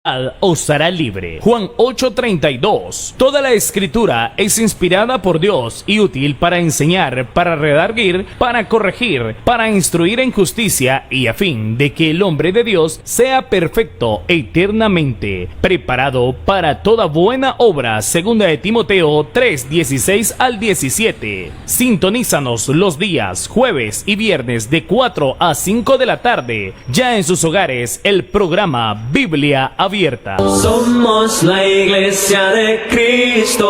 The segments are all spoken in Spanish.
os hará libre. Juan 8:32. Toda la escritura es inspirada por Dios y útil para enseñar, para redarguir, para corregir, para instruir en justicia, y a fin de que el hombre de Dios sea perfecto eternamente, preparado para toda buena obra. Segunda de Timoteo 3:16 al 17. Sintonízanos los días jueves y viernes de 4 a 5 de la tarde, ya en sus hogares, el programa Biblia Abierta. Somos la iglesia de Cristo.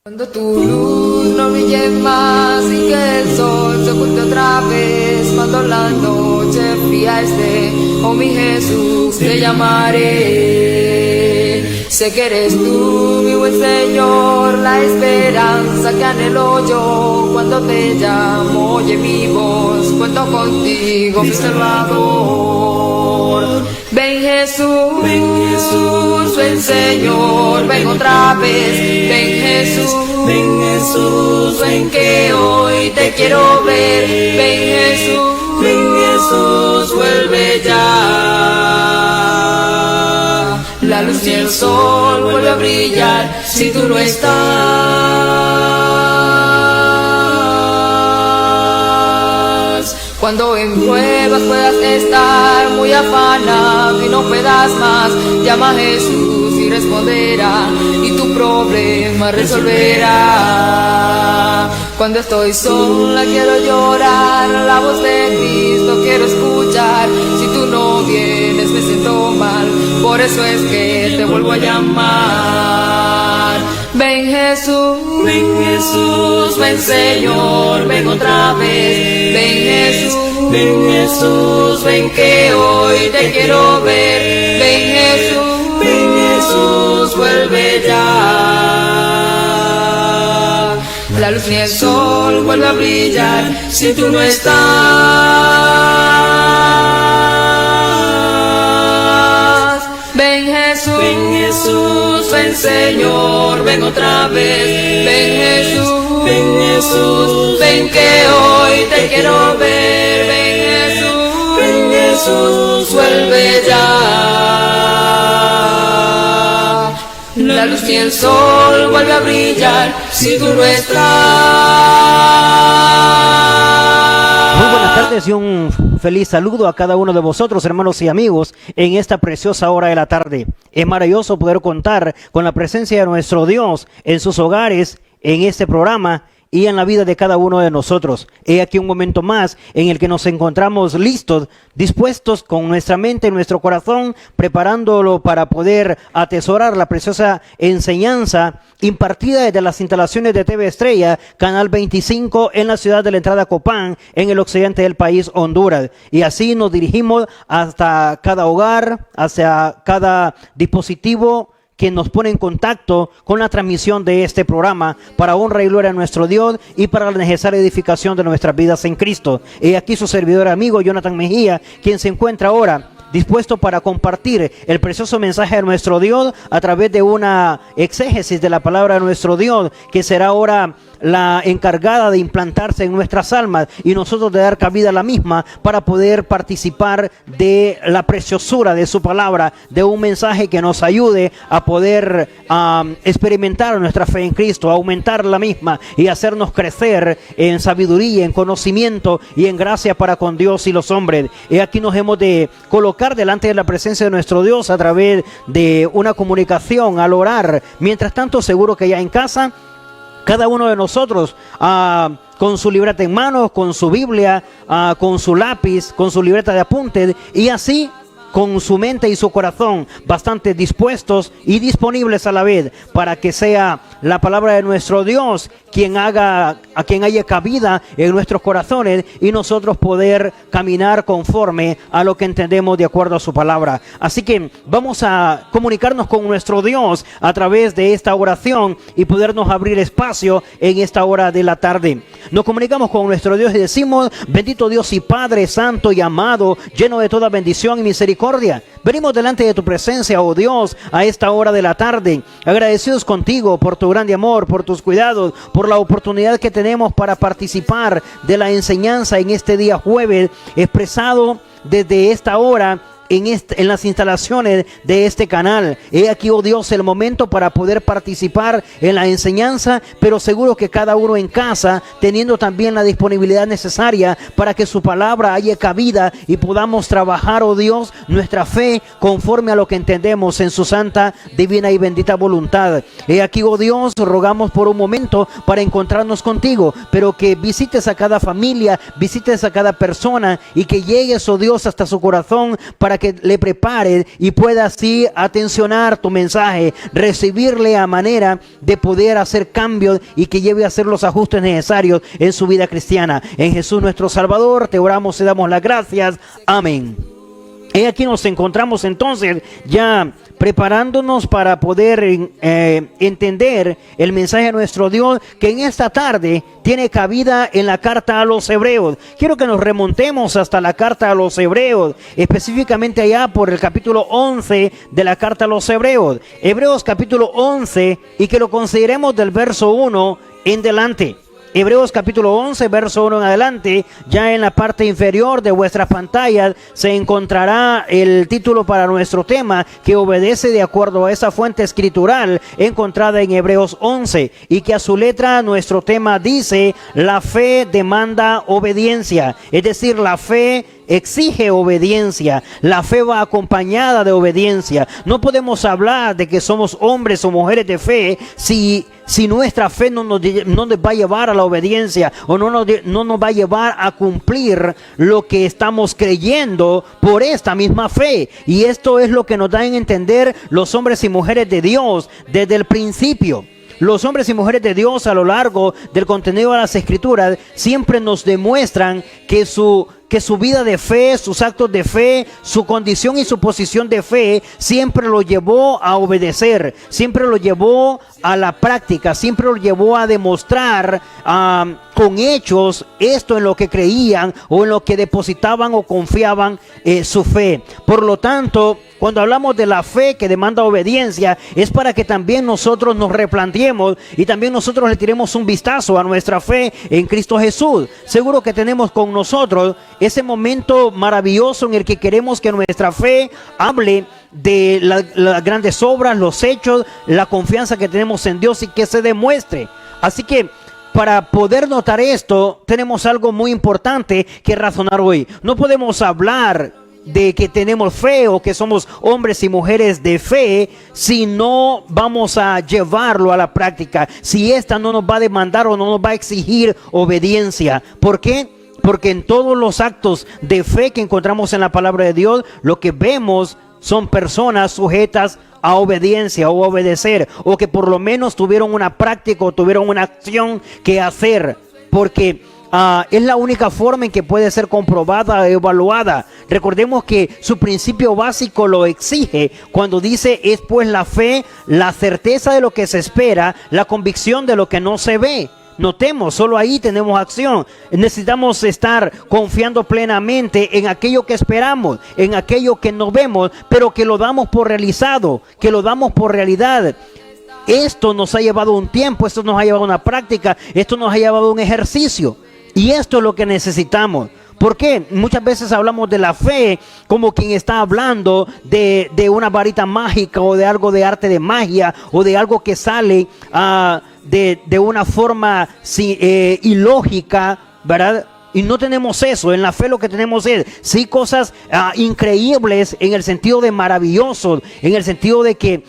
Cuando tu luz no brille más y que el sol se oculte otra vez, cuando la noche fría esté, oh mi Jesús, te llamaré. Sé que eres tú, mi buen Señor, la esperanza que anhelo yo. Cuando te llamo, oye mi voz, cuento contigo, mi Salvador. Ven Jesús, ven Señor, ven otra vez. Ven Jesús, ven que hoy te quiero ver. Ven Jesús, vuelve ya. La luz y el sol vuelve a brillar si tú no estás. Cuando en pruebas puedas estar muy afanado y no puedas más, llama a Jesús y responderá, y tu problema resolverá. Cuando estoy sola quiero llorar, la voz de Cristo quiero escuchar. Si tú no vienes me siento mal, por eso es que te vuelvo a llamar. Ven Jesús, ven Señor, ven otra vez. Ven Jesús, ven que hoy te quiero ver. Ven Jesús, vuelve ya. La luz ni el sol vuelve a brillar si tú no estás. Ven Jesús, ven Señor, ven otra vez. Ven Jesús, ven que hoy te quiero ver. Ven Jesús, vuelve ya. La luz y el sol vuelve a brillar si tú no estás. Muy buenas tardes y un feliz saludo a cada uno de vosotros, hermanos y amigos, en esta preciosa hora de la tarde. Es maravilloso poder contar con la presencia de nuestro Dios en sus hogares, en este programa y en la vida de cada uno de nosotros. He aquí un momento más en el que nos encontramos listos, dispuestos con nuestra mente y nuestro corazón, preparándolo para poder atesorar la preciosa enseñanza impartida desde las instalaciones de TV Estrella, Canal 25, en la ciudad de la Entrada Copán, en el occidente del país, Honduras. Y así nos dirigimos hasta cada hogar, hacia cada dispositivo que nos pone en contacto con la transmisión de este programa, para honra y gloria a nuestro Dios y para la necesaria edificación de nuestras vidas en Cristo. Y aquí su servidor amigo Jonathan Mejía, quien se encuentra ahora dispuesto para compartir el precioso mensaje de nuestro Dios a través de una exégesis de la palabra de nuestro Dios, que será ahora la encargada de implantarse en nuestras almas y nosotros de dar cabida a la misma para poder participar de la preciosura de su palabra, de un mensaje que nos ayude a poder experimentar nuestra fe en Cristo, aumentar la misma y hacernos crecer en sabiduría, en conocimiento y en gracia para con Dios y los hombres. Y aquí nos hemos de colocar delante de la presencia de nuestro Dios a través de una comunicación al orar. Mientras tanto, seguro que ya en casa, cada uno de nosotros con su libreta en manos, con su Biblia, con su lápiz, con su libreta de apuntes, y así con su mente y su corazón bastante dispuestos y disponibles a la vez, para que sea la palabra de nuestro Dios quien haya cabida en nuestros corazones y nosotros poder caminar conforme a lo que entendemos de acuerdo a su palabra. Así que vamos a comunicarnos con nuestro Dios a través de esta oración y podernos abrir espacio en esta hora de la tarde. Nos comunicamos con nuestro Dios y decimos: bendito Dios y Padre santo y amado, lleno de toda bendición y misericordia, venimos delante de tu presencia, oh Dios, a esta hora de la tarde, agradecidos contigo por tu grande amor, por tus cuidados, por la oportunidad que tenemos para participar de la enseñanza en este día jueves, expresado desde esta hora en las instalaciones de este canal. He aquí, oh Dios, el momento para poder participar en la enseñanza, pero seguro que cada uno en casa, teniendo también la disponibilidad necesaria para que su palabra haya cabida y podamos trabajar, oh Dios, nuestra fe conforme a lo que entendemos en su santa, divina y bendita voluntad. He aquí, oh Dios, rogamos por un momento para encontrarnos contigo, pero que visites a cada familia, visites a cada persona y que llegues, oh Dios, hasta su corazón para que le prepare y pueda así atencionar tu mensaje, recibirle a manera de poder hacer cambios y que lleve a hacer los ajustes necesarios en su vida cristiana. En Jesús nuestro Salvador te oramos y damos las gracias. Amén. Y aquí nos encontramos entonces ya preparándonos para poder entender el mensaje de nuestro Dios, que en esta tarde tiene cabida en la carta a los Hebreos. Quiero que nos remontemos hasta la carta a los Hebreos, específicamente allá por el capítulo 11 de la carta a los Hebreos. Hebreos capítulo 11, y que lo consideremos del verso 1 en delante. Hebreos capítulo 11, verso 1 en adelante. Ya en la parte inferior de vuestras pantallas se encontrará el título para nuestro tema, que obedece de acuerdo a esa fuente escritural encontrada en Hebreos 11, y que a su letra nuestro tema dice: la fe demanda obediencia. Es decir, la fe exige obediencia. La fe va acompañada de obediencia. No podemos hablar de que somos hombres o mujeres de fe si nuestra fe no nos va a llevar a la obediencia, o no nos va a llevar a cumplir lo que estamos creyendo por esta misma fe. Y esto es lo que nos dan a entender los hombres y mujeres de Dios desde el principio. Los hombres y mujeres de Dios a lo largo del contenido de las Escrituras siempre nos demuestran que su vida de fe, sus actos de fe, su condición y su posición de fe siempre lo llevó a obedecer, siempre lo llevó a la práctica, siempre lo llevó a demostrar con hechos esto en lo que creían o en lo que depositaban o confiaban su fe. Por lo tanto, cuando hablamos de la fe que demanda obediencia, es para que también nosotros nos replanteemos y también nosotros le tiremos un vistazo a nuestra fe en Cristo Jesús. Seguro que tenemos con nosotros ese momento maravilloso en el que queremos que nuestra fe hable de las grandes obras, los hechos, la confianza que tenemos en Dios y que se demuestre. Así que para poder notar esto, tenemos algo muy importante que razonar hoy. No podemos hablar de que tenemos fe o que somos hombres y mujeres de fe si no vamos a llevarlo a la práctica, si esta no nos va a demandar o no nos va a exigir obediencia. ¿Por qué? Porque en todos los actos de fe que encontramos en la palabra de Dios, lo que vemos son personas sujetas a obediencia o obedecer, o que por lo menos tuvieron una práctica o tuvieron una acción que hacer, porque es la única forma en que puede ser comprobada e evaluada. Recordemos que su principio básico lo exige cuando dice: es pues la fe, la certeza de lo que se espera, la convicción de lo que no se ve. Notemos, solo ahí tenemos acción. Necesitamos estar confiando plenamente en aquello que esperamos, en aquello que no vemos, pero que lo damos por realizado, que lo damos por realidad. Esto nos ha llevado un tiempo, esto nos ha llevado una práctica, esto nos ha llevado un ejercicio. Y esto es lo que necesitamos. ¿Por qué? Muchas veces hablamos de la fe como quien está hablando de una varita mágica o de algo de arte de magia o de algo que sale de una forma ilógica, ¿verdad? Y no tenemos eso. En la fe lo que tenemos es sí cosas increíbles, en el sentido de maravillosos, en el sentido de que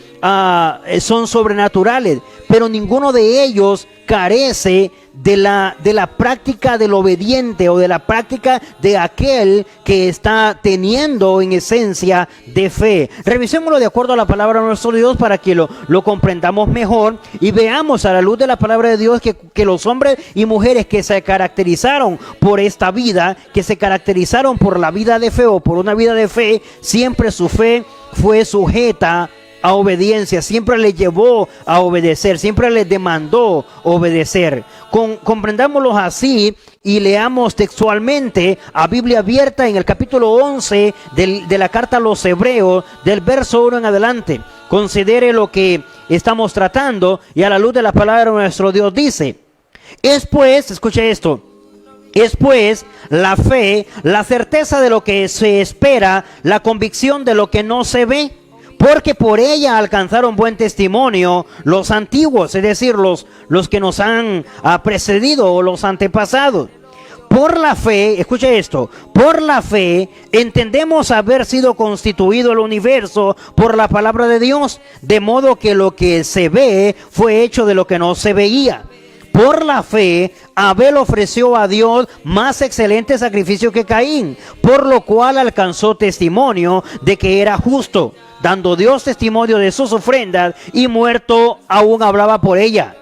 son sobrenaturales, pero ninguno de ellos carece de la práctica del obediente o de la práctica de aquel que está teniendo en esencia de fe. Revisémoslo de acuerdo a la palabra de nuestro Dios para que lo comprendamos mejor y veamos a la luz de la palabra de Dios que los hombres y mujeres que se caracterizaron por esta vida, que se caracterizaron por la vida de fe o por una vida de fe, siempre su fe fue sujeta a obediencia, siempre le llevó a obedecer, siempre le demandó obedecer. Comprendámoslo así y leamos textualmente a Biblia abierta en el capítulo 11 de la carta a los Hebreos, del verso 1 en adelante. Considere lo que estamos tratando y a la luz de la palabra de nuestro Dios dice: es pues, escuche esto, Es pues la fe, la certeza de lo que se espera, la convicción de lo que no se ve, porque por ella alcanzaron buen testimonio los antiguos, es decir, los que nos han precedido o los antepasados. Por la fe, escuche esto, por la fe entendemos haber sido constituido el universo por la palabra de Dios, de modo que lo que se ve fue hecho de lo que no se veía. Por la fe, Abel ofreció a Dios más excelente sacrificio que Caín, por lo cual alcanzó testimonio de que era justo, dando Dios testimonio de sus ofrendas, y muerto aún hablaba por ella.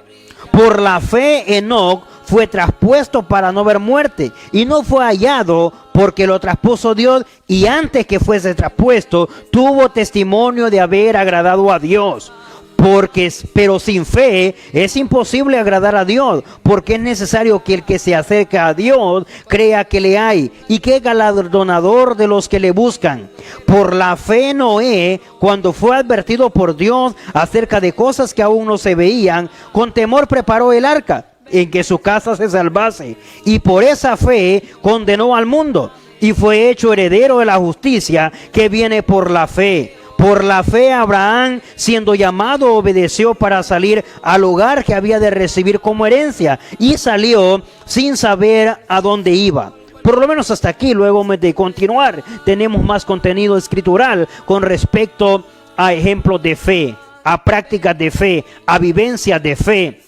Por la fe, Enoc fue traspuesto para no ver muerte, y no fue hallado porque lo traspuso Dios, y antes que fuese traspuesto, tuvo testimonio de haber agradado a Dios. Pero sin fe es imposible agradar a Dios, porque es necesario que el que se acerca a Dios crea que le hay y que es galardonador de los que le buscan. Por la fe Noé, cuando fue advertido por Dios acerca de cosas que aún no se veían, con temor preparó el arca en que su casa se salvase, y por esa fe condenó al mundo y fue hecho heredero de la justicia que viene por la fe. Por la fe Abraham, siendo llamado, obedeció para salir al lugar que había de recibir como herencia, y salió sin saber a dónde iba. Por lo menos hasta aquí. Luego de continuar tenemos más contenido escritural con respecto a ejemplos de fe, a prácticas de fe, a vivencias de fe,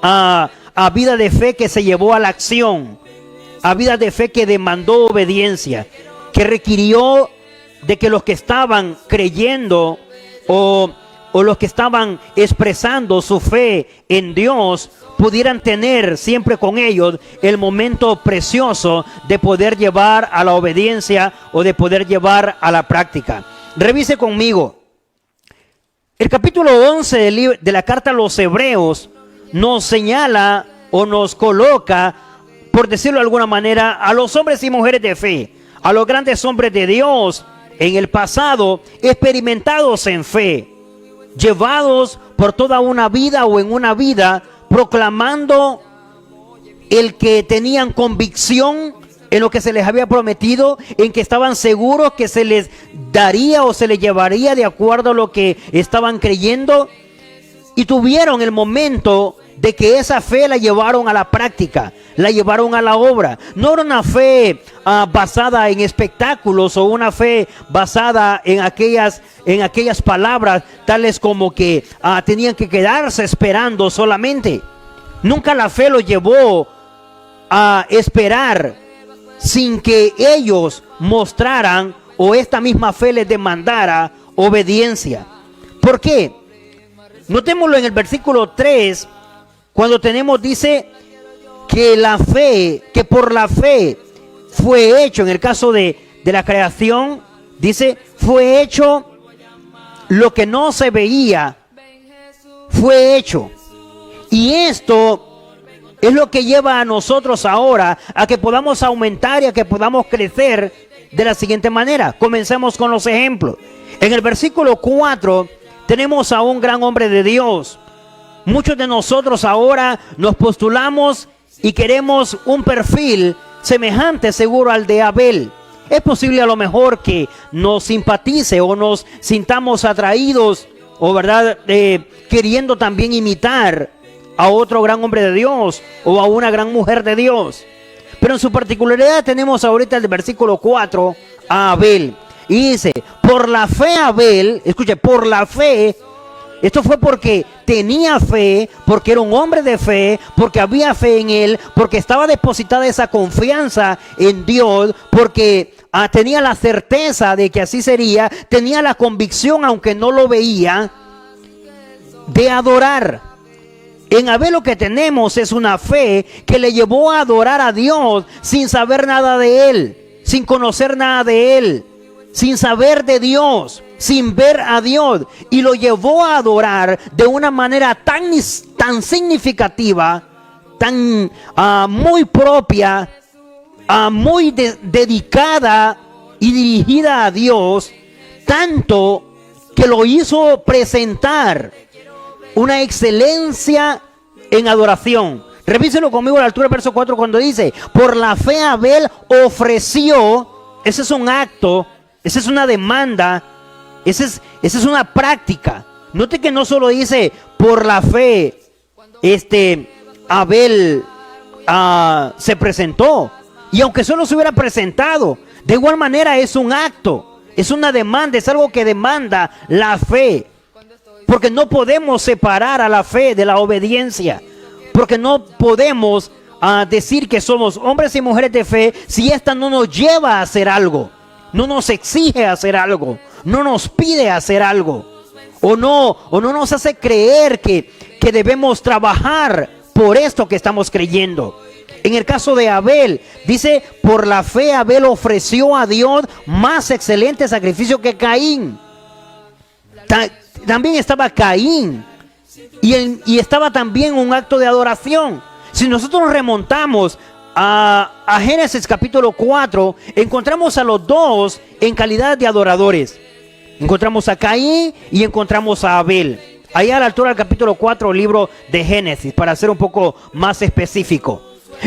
a vida de fe que se llevó a la acción, a vida de fe que demandó obediencia, que requirió de que los que estaban creyendo o los que estaban expresando su fe en Dios pudieran tener siempre con ellos el momento precioso de poder llevar a la obediencia o de poder llevar a la práctica. Revise conmigo. El capítulo 11 de la carta a los Hebreos nos señala o nos coloca, por decirlo de alguna manera, a los hombres y mujeres de fe, a los grandes hombres de Dios en el pasado, experimentados en fe, llevados por toda una vida o en una vida proclamando el que tenían convicción en lo que se les había prometido, en que estaban seguros que se les daría o se les llevaría de acuerdo a lo que estaban creyendo, y tuvieron el momento de que esa fe la llevaron a la práctica, la llevaron a la obra. No era una fe basada en espectáculos o una fe basada en aquellas palabras tales como que tenían que quedarse esperando solamente. Nunca la fe los llevó a esperar sin que ellos mostraran o esta misma fe les demandara obediencia. ¿Por qué? Notémoslo en el versículo 3, cuando dice que la fe, que por la fe fue hecho, en el caso de la creación, dice, fue hecho lo que no se veía, fue hecho. Y esto es lo que lleva a nosotros ahora a que podamos aumentar y a que podamos crecer de la siguiente manera. Comencemos con los ejemplos. En el versículo 4 tenemos a un gran hombre de Dios. Muchos de nosotros ahora nos postulamos y queremos un perfil semejante seguro al de Abel. Es posible a lo mejor que nos simpatice o nos sintamos atraídos o verdad queriendo también imitar a otro gran hombre de Dios o a una gran mujer de Dios. Pero en su particularidad tenemos ahorita el versículo 4 a Abel. Y dice, por la fe Abel, escuche, por la fe. Esto fue porque tenía fe, porque era un hombre de fe, porque había fe en él, porque estaba depositada esa confianza en Dios, porque tenía la certeza de que así sería, tenía la convicción, aunque no lo veía, de adorar. En Abel lo que tenemos es una fe que le llevó a adorar a Dios sin saber nada de él, sin conocer nada de él, sin saber de Dios, sin ver a Dios, y lo llevó a adorar de una manera tan significativa, tan muy propia, muy dedicada y dirigida a Dios, tanto que lo hizo presentar una excelencia en adoración, Revíselo conmigo a la altura del verso 4 cuando dice, por la fe Abel ofreció. Ese es un acto, esa es una demanda, esa es una práctica. Note que no solo dice por la fe, Abel se presentó. Y aunque solo se hubiera presentado, de igual manera es un acto, es una demanda, es algo que demanda la fe. Porque no podemos separar a la fe de la obediencia. Porque no podemos decir que somos hombres y mujeres de fe si esta no nos lleva a hacer algo, no nos exige hacer algo, no nos pide hacer algo, o no nos hace creer que debemos trabajar por esto que estamos creyendo. En el caso de Abel, dice, por la fe Abel ofreció a Dios más excelente sacrificio que Caín. También estaba Caín y estaba también un acto de adoración. Si nosotros nos remontamos a Génesis capítulo 4, encontramos a los dos en calidad de adoradores. Encontramos a Caín y encontramos a Abel. Allá a la altura del capítulo 4, libro de Génesis, para ser un poco más específico.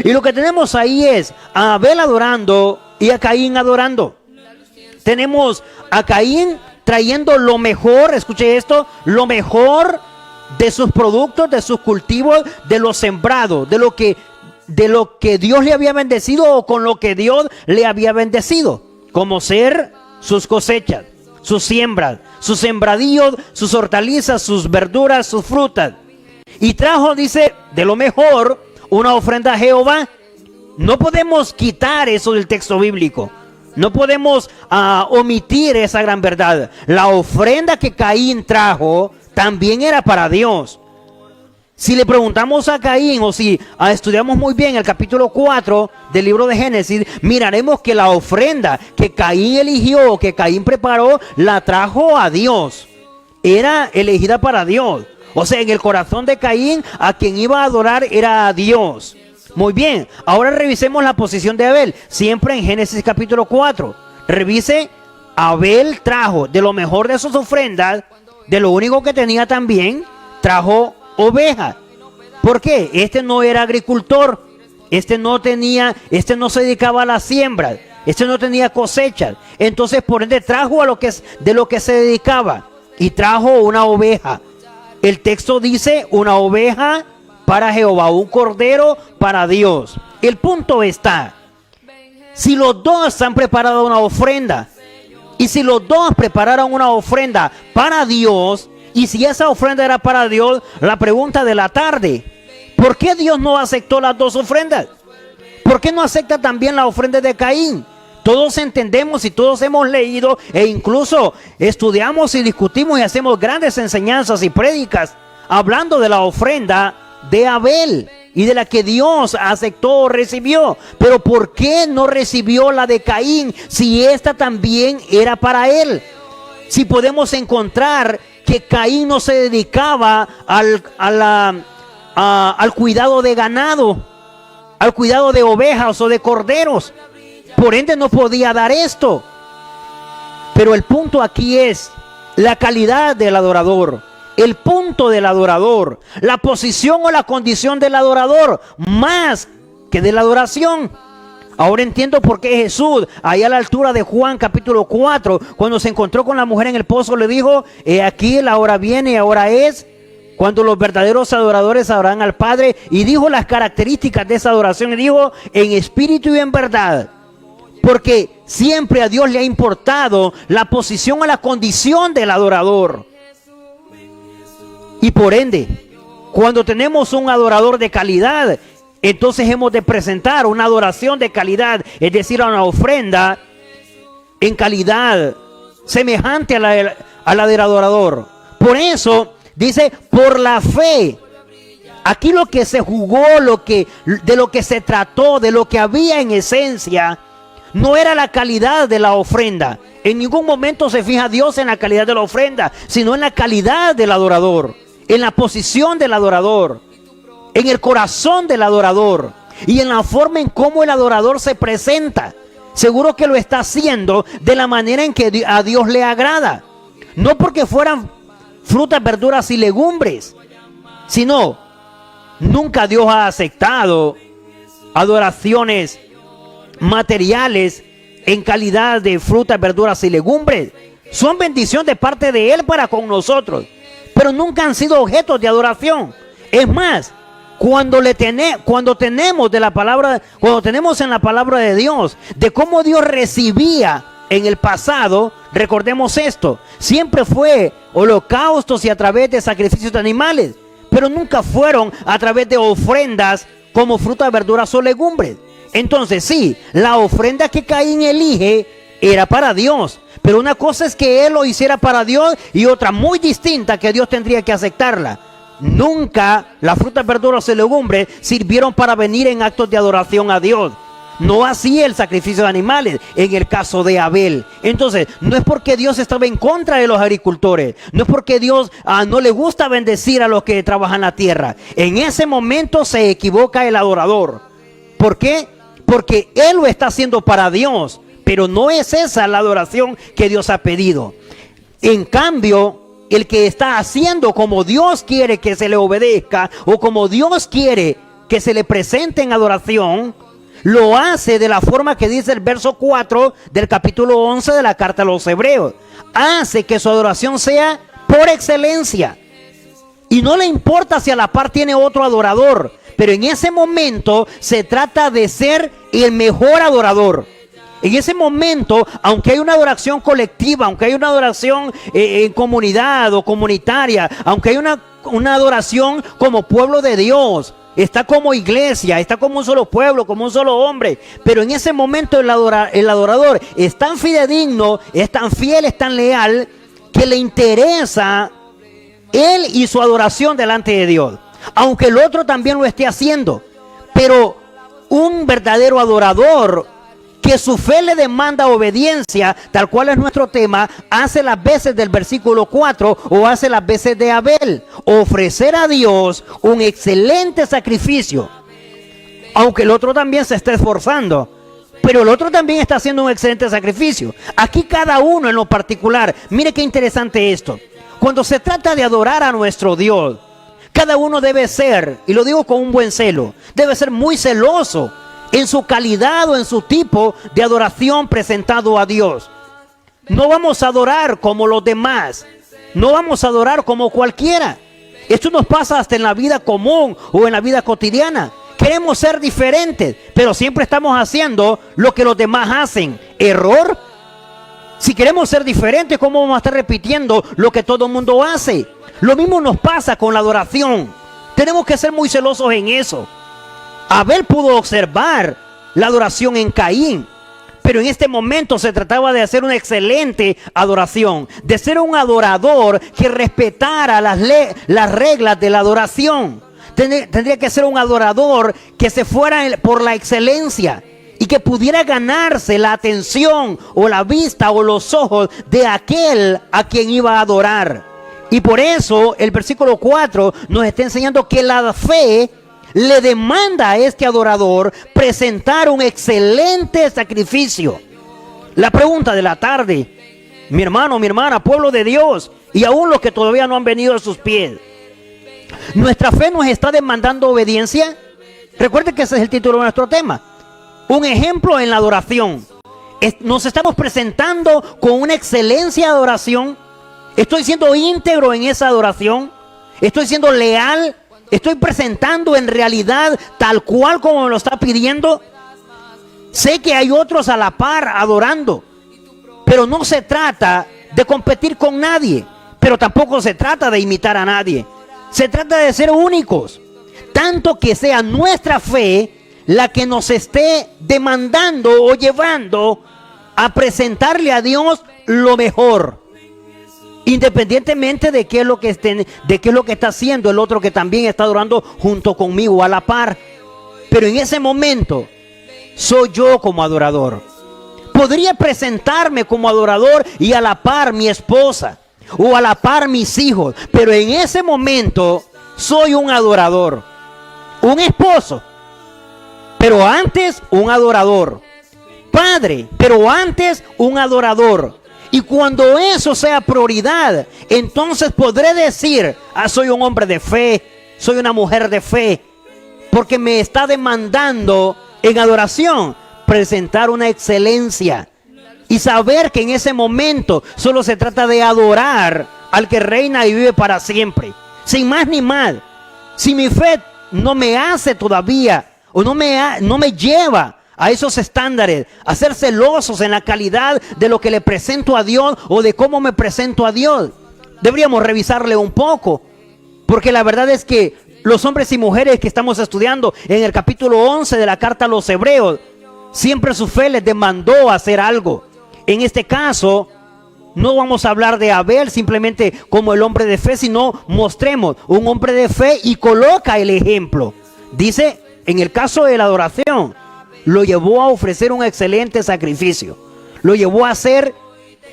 Y lo que tenemos ahí es a Abel adorando y a Caín adorando. Tenemos a Caín trayendo lo mejor, escuche esto, lo mejor de sus productos, de sus cultivos, de lo sembrado, de lo que Dios le había bendecido o con lo que Dios le había bendecido, como ser sus cosechas, sus siembras, sus sembradíos, sus hortalizas, sus verduras, sus frutas. Y trajo, dice, de lo mejor, una ofrenda a Jehová. No podemos quitar eso del texto bíblico. No podemos omitir esa gran verdad. La ofrenda que Caín trajo también era para Dios. Si le preguntamos a Caín o si estudiamos muy bien el capítulo 4 del libro de Génesis, miraremos que la ofrenda que Caín eligió, que Caín preparó, la trajo a Dios. Era elegida para Dios. O sea, en el corazón de Caín, a quien iba a adorar era a Dios. Muy bien, ahora revisemos la posición de Abel, siempre en Génesis capítulo 4. Revise, Abel trajo de lo mejor de sus ofrendas, de lo único que tenía también, trajo oveja. ¿Por qué? Este no era agricultor, este no se dedicaba a la siembra, este no tenía cosechas. Entonces, por ende, trajo de lo que se dedicaba y trajo una oveja. El texto dice una oveja para Jehová, un cordero para Dios. El punto está, si los dos han preparado una ofrenda, y si los dos prepararon una ofrenda para Dios, y si esa ofrenda era para Dios, la pregunta de la tarde, ¿por qué Dios no aceptó las dos ofrendas? ¿Por qué no acepta también la ofrenda de Caín? Todos entendemos y todos hemos leído e incluso estudiamos y discutimos y hacemos grandes enseñanzas y prédicas hablando de la ofrenda de Abel y de la que Dios aceptó o recibió. Pero ¿por qué no recibió la de Caín si esta también era para él? Si podemos encontrar que Caín no se dedicaba al cuidado de ganado, al cuidado de ovejas o de corderos, por ende no podía dar esto. Pero el punto aquí es la calidad del adorador, el punto del adorador, la posición o la condición del adorador, más que de la adoración. Ahora entiendo por qué Jesús, allá a la altura de Juan capítulo 4, cuando se encontró con la mujer en el pozo, le dijo, he aquí la hora viene y ahora es cuando los verdaderos adoradores adorarán al Padre. Y dijo las características de esa adoración, y dijo, en espíritu y en verdad. Porque siempre a Dios le ha importado la posición o la condición del adorador. Y por ende, cuando tenemos un adorador de calidad, entonces hemos de presentar una adoración de calidad, es decir, una ofrenda en calidad semejante a la del adorador. Por eso dice, por la fe. Aquí lo que se jugó, de lo que se trató, de lo que había en esencia, no era la calidad de la ofrenda. En ningún momento se fija Dios en la calidad de la ofrenda, sino en la calidad del adorador, en la posición del adorador, en el corazón del adorador y en la forma en cómo el adorador se presenta. Seguro que lo está haciendo de la manera en que a Dios le agrada. No porque fueran frutas, verduras y legumbres, sino Nunca Dios ha aceptado adoraciones materiales en calidad de frutas, verduras y legumbres. Son bendición de parte de Él para con nosotros, pero nunca han sido objetos de adoración. Es más, cuando tenemos en la palabra de Dios, de cómo Dios recibía en el pasado, recordemos esto, siempre fue holocaustos y a través de sacrificios de animales, pero nunca fueron a través de ofrendas como frutas, verduras o legumbres. Entonces sí, la ofrenda que Caín elige era para Dios, pero una cosa es que él lo hiciera para Dios y otra muy distinta que Dios tendría que aceptarla. Nunca las frutas, verduras y legumbres sirvieron para venir en actos de adoración a Dios. No así el sacrificio de animales en el caso de Abel. Entonces, no es porque Dios estaba en contra de los agricultores, no es porque Dios no le gusta bendecir a los que trabajan la tierra. En ese momento se equivoca el adorador. ¿Por qué? Porque él lo está haciendo para Dios, pero no es esa la adoración que Dios ha pedido. En cambio, el que está haciendo como Dios quiere que se le obedezca o como Dios quiere que se le presente en adoración, lo hace de la forma que dice el verso 4 del capítulo 11 de la carta a los Hebreos. Hace que su adoración sea por excelencia. Y no le importa si a la par tiene otro adorador, pero en ese momento se trata de ser el mejor adorador. En ese momento, aunque hay una adoración colectiva, aunque hay una adoración en comunidad o comunitaria, aunque hay una adoración como pueblo de Dios, está como iglesia, está como un solo pueblo, como un solo hombre, pero en ese momento el adorador es tan fidedigno, es tan fiel, es tan leal, que le interesa él y su adoración delante de Dios, aunque el otro también lo esté haciendo. Pero un verdadero adorador, que su fe le demanda obediencia, tal cual es nuestro tema, hace las veces del versículo 4 o hace las veces de Abel, ofrecer a Dios un excelente sacrificio, aunque el otro también se esté esforzando, pero el otro también está haciendo un excelente sacrificio. Aquí cada uno en lo particular, mire qué interesante esto, cuando se trata de adorar a nuestro Dios, cada uno debe ser, y lo digo con un buen celo, debe ser muy celoso en su calidad o en su tipo de adoración presentado a Dios. No vamos a adorar como los demás, no vamos a adorar como cualquiera. Esto nos pasa hasta en la vida común o en la vida cotidiana. Queremos ser diferentes, pero siempre estamos haciendo lo que los demás hacen. ¿Error? Si queremos ser diferentes, ¿cómo vamos a estar repitiendo lo que todo el mundo hace? Lo mismo nos pasa con la adoración. Tenemos que ser muy celosos en eso. Abel pudo observar la adoración en Caín, pero en este momento se trataba de hacer una excelente adoración, de ser un adorador que respetara las reglas de la adoración. Tendría que ser un adorador que se fuera por la excelencia y que pudiera ganarse la atención o la vista o los ojos de aquel a quien iba a adorar. Y por eso el versículo 4 nos está enseñando que la fe le demanda a este adorador presentar un excelente sacrificio. La pregunta de la tarde, mi hermano, mi hermana, pueblo de Dios, y aún los que todavía no han venido a sus pies, ¿nuestra fe nos está demandando obediencia? Recuerde que ese es el título de nuestro tema. Un ejemplo en la adoración. ¿Nos estamos presentando con una excelencia de adoración? ¿Estoy siendo íntegro en esa adoración? ¿Estoy siendo leal? ¿Estoy presentando en realidad tal cual como me lo está pidiendo? Sé que hay otros a la par adorando, pero no se trata de competir con nadie, pero tampoco se trata de imitar a nadie. Se trata de ser únicos, tanto que sea nuestra fe la que nos esté demandando o llevando a presentarle a Dios lo mejor. Independientemente de qué es lo que está haciendo el otro que también está adorando junto conmigo a la par. Pero en ese momento soy yo como adorador. Podría presentarme como adorador y a la par mi esposa o a la par mis hijos, pero en ese momento soy un adorador, un esposo, pero antes un adorador, padre, pero antes un adorador. Y cuando eso sea prioridad, entonces podré decir, soy un hombre de fe, soy una mujer de fe, porque me está demandando en adoración presentar una excelencia y saber que en ese momento solo se trata de adorar al que reina y vive para siempre, sin más ni más. Si mi fe no me hace todavía o no me lleva a esos estándares, a ser celosos en la calidad de lo que le presento a Dios o de cómo me presento a Dios, deberíamos revisarle un poco, porque la verdad es que los hombres y mujeres que estamos estudiando en el capítulo 11 de la carta a los Hebreos, siempre su fe les demandó hacer algo. En este caso, no vamos a hablar de Abel simplemente como el hombre de fe, sino mostremos un hombre de fe y coloca el ejemplo. Dice, en el caso de la adoración, lo llevó a ofrecer un excelente sacrificio. Lo llevó a hacer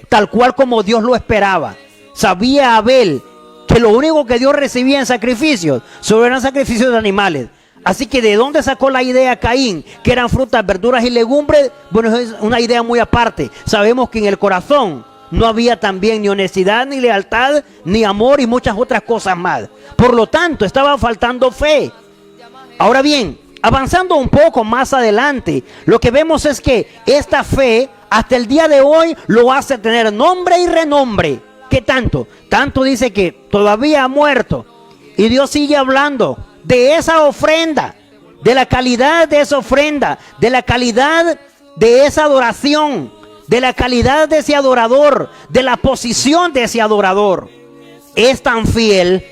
tal cual como Dios lo esperaba. Sabía Abel que lo único que Dios recibía en sacrificios solo eran sacrificios de animales. Así que ¿de dónde sacó la idea Caín? Que eran frutas, verduras y legumbres. Bueno, es una idea muy aparte. Sabemos que en el corazón no había también ni honestidad, ni lealtad, ni amor y muchas otras cosas más. Por lo tanto, estaba faltando fe. Ahora bien, avanzando un poco más adelante, lo que vemos es que esta fe hasta el día de hoy lo hace tener nombre y renombre. ¿Qué tanto? Tanto dice que todavía ha muerto. Y Dios sigue hablando de esa ofrenda, de la calidad de esa ofrenda, de la calidad de esa adoración, de la calidad de ese adorador, de la posición de ese adorador. Es tan fiel,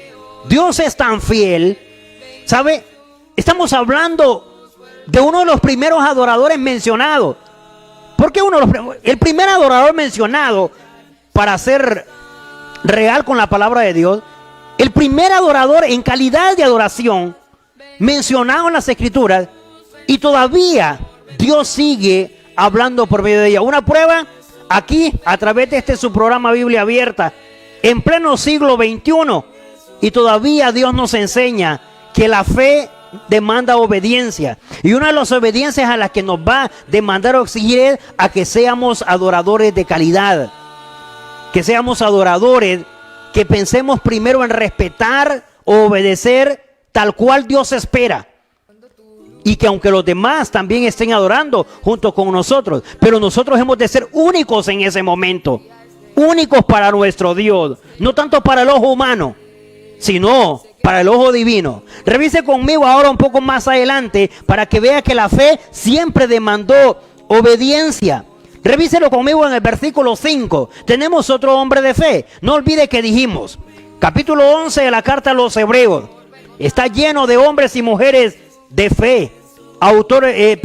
Dios es tan fiel, ¿sabe? Estamos hablando de uno de los primeros adoradores mencionados. ¿Por qué el primer adorador mencionado para ser real con la palabra de Dios? El primer adorador en calidad de adoración mencionado en las Escrituras, y todavía Dios sigue hablando por medio de ella. Una prueba aquí a través de su programa Biblia Abierta en pleno siglo XXI, y todavía Dios nos enseña que la fe demanda obediencia, y una de las obediencias a las que nos va a demandar o exigir es a que seamos adoradores de calidad, que seamos adoradores que pensemos primero en respetar o obedecer tal cual Dios espera, y que aunque los demás también estén adorando junto con nosotros, pero nosotros hemos de ser únicos en ese momento, únicos para nuestro Dios, no tanto para el ojo humano, sino para el ojo divino. Revise conmigo ahora un poco más adelante para que vea que la fe siempre demandó obediencia. Revíselo conmigo en el versículo 5. Tenemos otro hombre de fe. No olvide que dijimos, capítulo 11 de la carta a los Hebreos está lleno de hombres y mujeres de fe, autores,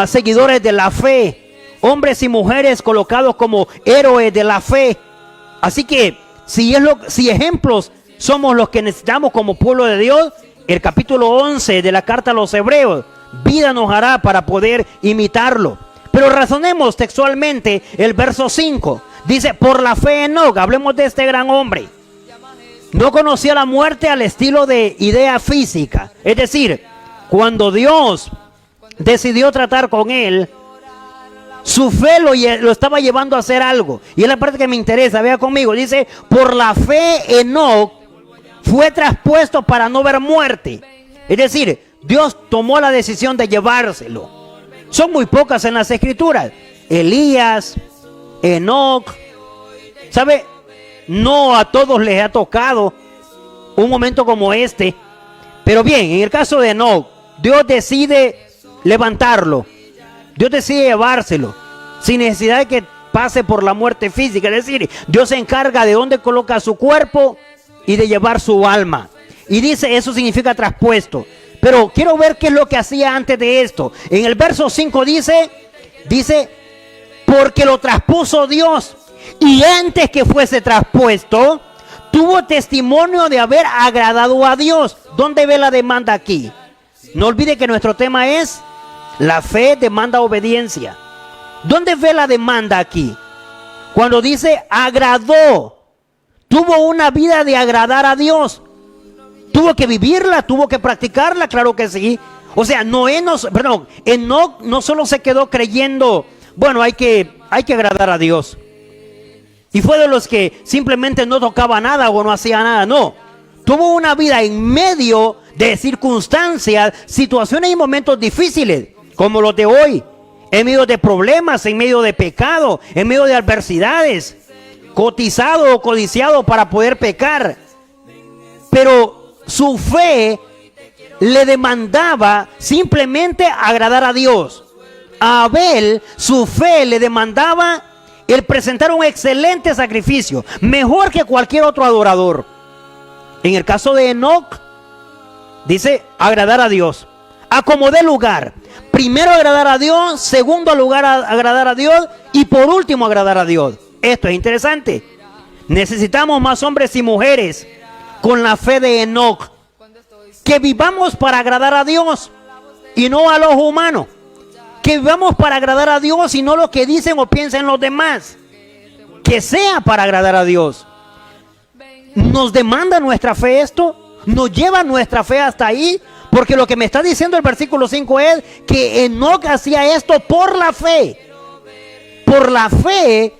seguidores de la fe, hombres y mujeres colocados como héroes de la fe. Así que si ejemplos somos los que necesitamos como pueblo de Dios, el capítulo 11 de la carta a los Hebreos, vida nos hará para poder imitarlo. Pero razonemos textualmente el verso 5. Dice, por la fe Enoc, hablemos de este gran hombre, no conocía la muerte al estilo de idea física. Es decir, cuando Dios decidió tratar con él, su fe lo estaba llevando a hacer algo. Y es la parte que me interesa, vea conmigo. Dice, por la fe Enoc fue traspuesto para no ver muerte. Es decir, Dios tomó la decisión de llevárselo. Son muy pocas en las Escrituras. Elías, Enoc, ¿sabe? No a todos les ha tocado un momento como este. Pero bien, en el caso de Enoc, Dios decide levantarlo. Dios decide llevárselo sin necesidad de que pase por la muerte física. Es decir, Dios se encarga de dónde coloca su cuerpo y de llevar su alma. Y dice, eso significa traspuesto. Pero quiero ver qué es lo que hacía antes de esto. En el verso 5 dice, porque lo traspuso Dios, y antes que fuese traspuesto, tuvo testimonio de haber agradado a Dios. ¿Dónde ve la demanda aquí? No olvide que nuestro tema es la fe demanda obediencia. ¿Dónde ve la demanda aquí? Cuando dice agradó, tuvo una vida de agradar a Dios. ¿Tuvo que vivirla? ¿Tuvo que practicarla? Claro que sí. O sea, Enoc no solo se quedó creyendo, bueno, hay que agradar a Dios, y fue de los que simplemente no tocaba nada o no hacía nada. No, tuvo una vida en medio de circunstancias, situaciones y momentos difíciles, como los de hoy, en medio de problemas, en medio de pecado, en medio de adversidades, cotizado o codiciado para poder pecar. Pero su fe le demandaba simplemente agradar a Dios. A Abel, su fe le demandaba el presentar un excelente sacrificio, mejor que cualquier otro adorador. En el caso de Enoc, dice agradar a Dios. A como dé lugar. Primero agradar a Dios, segundo lugar agradar a Dios y por último agradar a Dios. Esto es interesante. Necesitamos más hombres y mujeres con la fe de Enoc, que vivamos para agradar a Dios y no a los humanos. Que vivamos para agradar a Dios y no lo que dicen o piensan los demás. Que sea para agradar a Dios. ¿Nos demanda nuestra fe esto? ¿Nos lleva nuestra fe hasta ahí? Porque lo que me está diciendo el versículo 5 es que Enoc hacía esto por la fe. Por la fe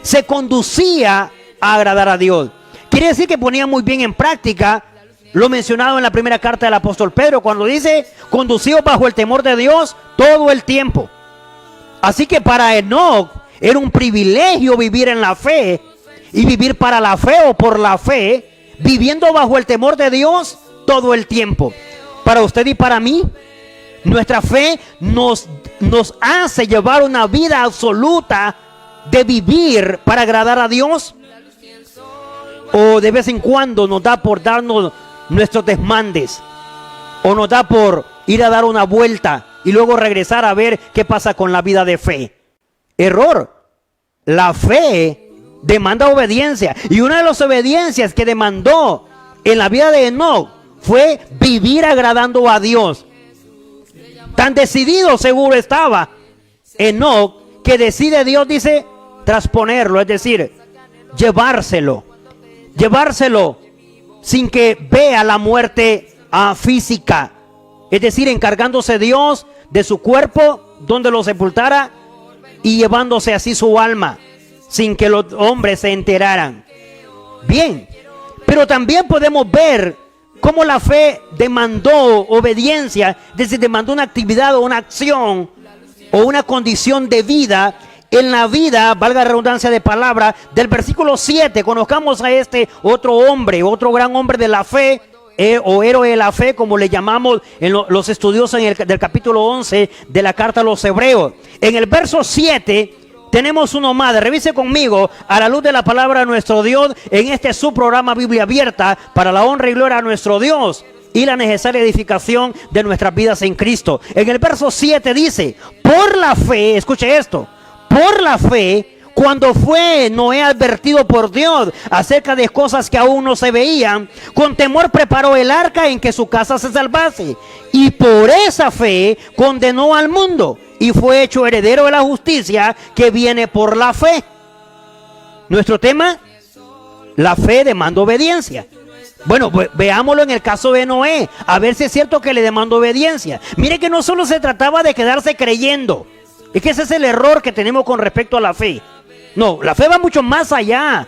se conducía a agradar a Dios. Quiere decir que ponía muy bien en práctica lo mencionado en la primera carta del apóstol Pedro, cuando dice, conducido bajo el temor de Dios todo el tiempo. Así que para Enoc era un privilegio vivir en la fe y vivir para la fe o por la fe, viviendo bajo el temor de Dios todo el tiempo. Para usted y para mí, nuestra fe nos hace llevar una vida absoluta de vivir para agradar a Dios, o de vez en cuando nos da por darnos nuestros desmandes, o nos da por ir a dar una vuelta y luego regresar a ver qué pasa con la vida de fe. Error. La fe demanda obediencia, y una de las obediencias que demandó en la vida de Enoc fue vivir agradando a Dios. Tan decidido seguro estaba Enoc que decide Dios, dice, trasponerlo, es decir, llevárselo sin que vea la muerte física, es decir, encargándose Dios de su cuerpo donde lo sepultara y llevándose así su alma sin que los hombres se enteraran. Bien, pero también podemos ver cómo la fe demandó obediencia, es decir, demandó una actividad o una acción o una condición de vida en la vida, valga la redundancia de palabra, del versículo 7. Conozcamos a este otro hombre, otro gran hombre de la fe, o héroe de la fe, como le llamamos los estudiosos del capítulo 11 de la carta a los Hebreos. En el verso 7 tenemos uno más. Revise conmigo a la luz de la palabra de nuestro Dios en este su programa Biblia Abierta, para la honra y gloria a nuestro Dios y la necesaria edificación de nuestras vidas en Cristo. En el verso 7 dice, por la fe, escuche esto, por la fe, cuando fue Noé advertido por Dios acerca de cosas que aún no se veían, con temor preparó el arca en que su casa se salvase, y por esa fe condenó al mundo y fue hecho heredero de la justicia que viene por la fe. Nuestro tema, la fe demanda obediencia. Bueno, pues veámoslo en el caso de Noé, a ver si es cierto que le demandó obediencia. Mire que no solo se trataba de quedarse creyendo. Es que ese es el error que tenemos con respecto a la fe. No, la fe va mucho más allá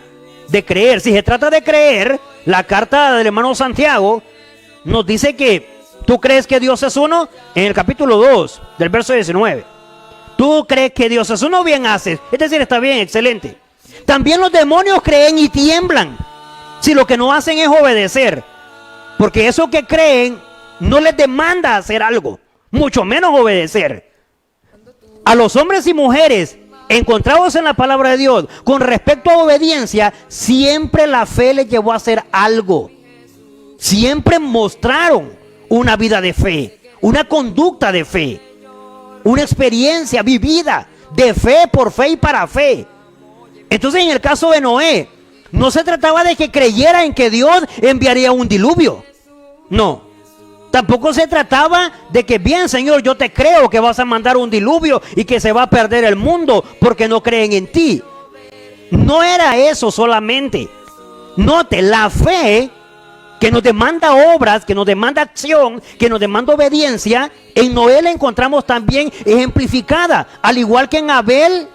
de creer. Si se trata de creer, la carta del hermano Santiago nos dice que ¿tú crees que Dios es uno? En el capítulo 2, del verso 19. ¿Tú crees que Dios es uno? Bien haces. Es decir, está bien, excelente. También los demonios creen y tiemblan, si lo que no hacen es obedecer. Porque eso que creen no les demanda hacer algo, mucho menos obedecer. A los hombres y mujeres encontrados en la palabra de Dios con respecto a obediencia, siempre la fe les llevó a hacer algo. Siempre mostraron una vida de fe, una conducta de fe, una experiencia vivida de fe por fe y para fe. Entonces, en el caso de Noé, no se trataba de que creyera en que Dios enviaría un diluvio. No. Tampoco se trataba de que, bien, Señor, yo te creo que vas a mandar un diluvio y que se va a perder el mundo porque no creen en ti. No era eso solamente. Note, la fe que nos demanda obras, que nos demanda acción, que nos demanda obediencia, en Noé la encontramos también ejemplificada, al igual que en Abel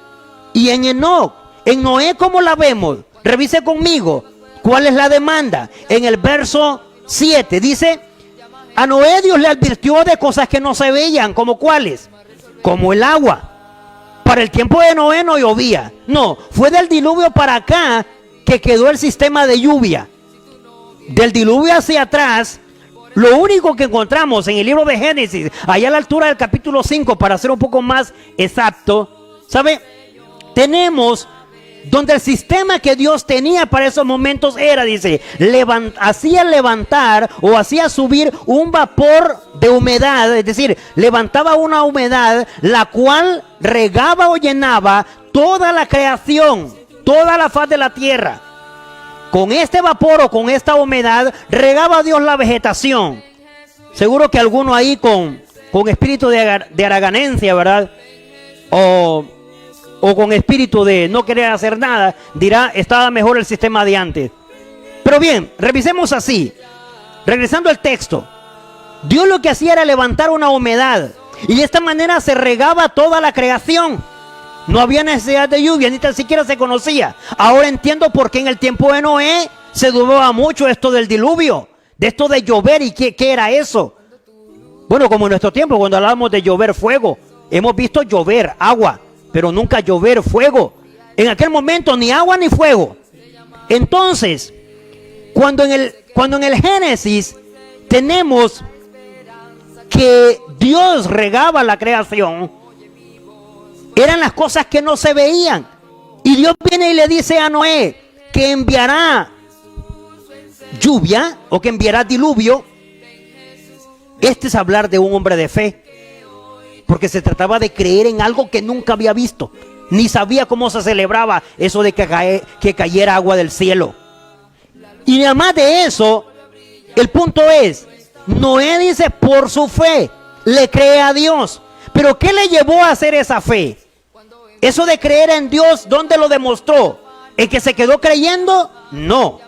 y en Enoc. En Noé, ¿cómo la vemos? Revise conmigo. ¿Cuál es la demanda? En el verso 7 dice, a Noé Dios le advirtió de cosas que no se veían, ¿como cuáles? Como el agua. Para el tiempo de Noé no llovía. No, fue del diluvio para acá que quedó el sistema de lluvia. Del diluvio hacia atrás, lo único que encontramos en el libro de Génesis, allá a la altura del capítulo 5, para ser un poco más exacto, ¿sabe? Tenemos donde el sistema que Dios tenía para esos momentos era, dice, hacía levantar o hacía subir un vapor de humedad, es decir, levantaba una humedad la cual regaba o llenaba toda la creación, toda la faz de la tierra. Con este vapor o con esta humedad regaba Dios la vegetación. Seguro que alguno ahí con espíritu de haraganencia, ¿verdad? O con espíritu de no querer hacer nada, dirá, estaba mejor el sistema de antes. Pero bien, revisemos así. Regresando al texto. Dios lo que hacía era levantar una humedad. Y de esta manera se regaba toda la creación. No había necesidad de lluvia, ni tan siquiera se conocía. Ahora entiendo por qué en el tiempo de Noé se dudaba mucho esto del diluvio. De esto de llover. ¿Y qué era eso? Bueno, como en nuestro tiempo, cuando hablábamos de llover fuego. Hemos visto llover agua, pero nunca llover fuego. En aquel momento ni agua ni fuego. Entonces, cuando en el Génesis tenemos que Dios regaba la creación, eran las cosas que no se veían. Y Dios viene y le dice a Noé que enviará lluvia o que enviará diluvio. Este es hablar de un hombre de fe, porque se trataba de creer en algo que nunca había visto, ni sabía cómo se celebraba eso de que cayera agua del cielo. Y además de eso, el punto es, Noé dice por su fe, le cree a Dios. Pero ¿qué le llevó a hacer esa fe? Eso de creer en Dios, ¿dónde lo demostró? ¿En que se quedó creyendo? No.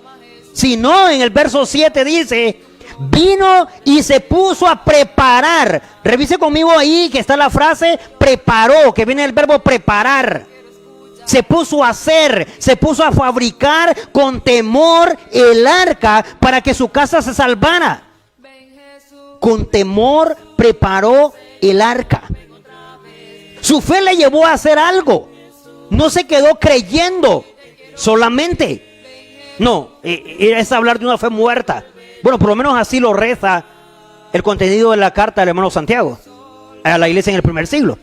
Sino en el verso 7 dice, vino y se puso a preparar. Revise conmigo ahí que está la frase preparó, que viene el verbo preparar. Se puso a hacer, se puso a fabricar con temor el arca para que su casa se salvara. Con temor preparó el arca. Su fe le llevó a hacer algo. No se quedó creyendo solamente. No, es hablar de una fe muerta. Bueno, por lo menos así lo reza el contenido de la carta del hermano Santiago a la iglesia en el primer siglo.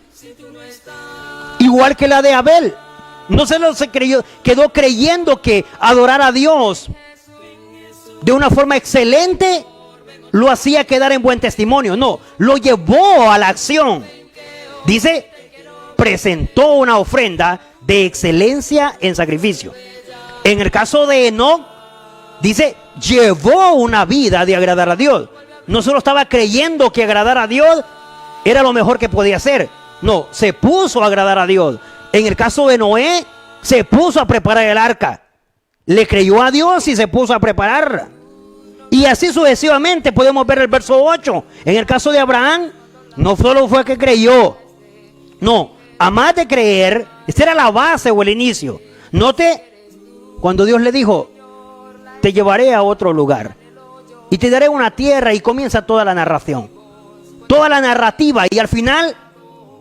Igual que la de Abel. No se quedó creyendo que adorar a Dios de una forma excelente lo hacía quedar en buen testimonio. No, lo llevó a la acción. Dice, presentó una ofrenda de excelencia en sacrificio. En el caso de Enoc, dice, llevó una vida de agradar a Dios. No solo estaba creyendo que agradar a Dios era lo mejor que podía hacer. No, se puso a agradar a Dios. En el caso de Noé, se puso a preparar el arca. Le creyó a Dios y se puso a prepararla. Y así sucesivamente podemos ver el verso 8. En el caso de Abraham, no solo fue que creyó. No, además de creer, esta era la base o el inicio. Note cuando Dios le dijo, te llevaré a otro lugar y te daré una tierra, y comienza toda la narración, toda la narrativa. Y al final,